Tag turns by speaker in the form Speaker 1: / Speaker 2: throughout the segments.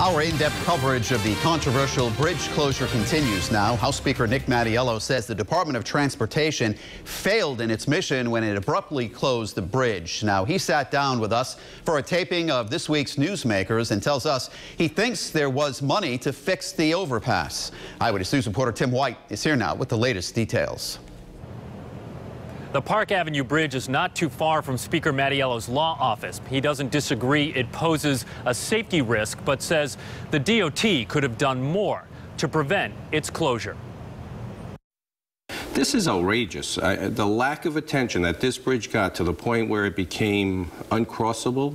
Speaker 1: Our in-depth coverage of the controversial bridge closure continues now. House Speaker Nick Mattiello says the Department of Transportation failed in its mission when it abruptly closed the bridge. Now, he sat down with us for a taping of this week's Newsmakers and tells us he thinks there was money to fix the overpass. Eyewitness News reporter Tim White is here now with the latest details.
Speaker 2: The Park Avenue Bridge is not too far from Speaker Mattiello's law office. He doesn't disagree it poses a safety risk, but says the DOT could have done more to prevent its closure.
Speaker 3: This is outrageous. The lack of attention that this bridge got to the point where it became uncrossable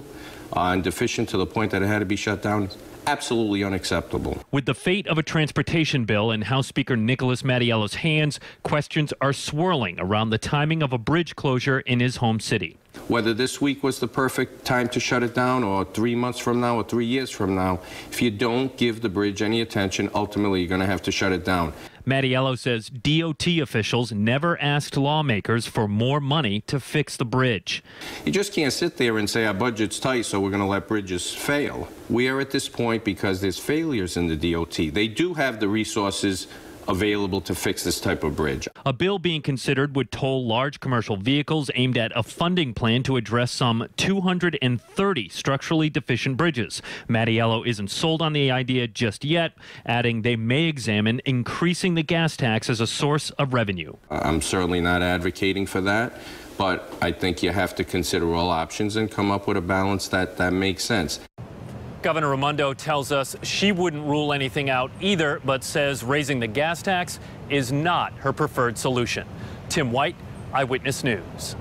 Speaker 3: and deficient to the point that it had to be shut down. Absolutely unacceptable.
Speaker 2: With the fate of a transportation bill in House Speaker Nicholas Mattiello's hands, questions are swirling around the timing of a bridge closure in his home city.
Speaker 3: Whether this week was the perfect time to shut it down, or 3 months from now, or 3 years from now, if you don't give the bridge any attention, ultimately you're going to have to shut it down.
Speaker 2: Mattiello says DOT officials never asked lawmakers for more money to fix the bridge.
Speaker 3: You just can't sit there and say our budget's tight, so we're going to let bridges fail. We are at this point because there's failures in the DOT. They do have the resources available to fix this type of bridge.
Speaker 2: A bill being considered would toll large commercial vehicles aimed at a funding plan to address some 230 structurally deficient bridges. Mattiello isn't sold on the idea just yet, adding they may examine increasing the gas tax as a source of revenue.
Speaker 3: I'm certainly not advocating for that, but I think you have to consider all options and come up with a balance that makes sense.
Speaker 2: Governor Raimondo tells us she wouldn't rule anything out either, but says raising the gas tax is not her preferred solution. Tim White, Eyewitness News.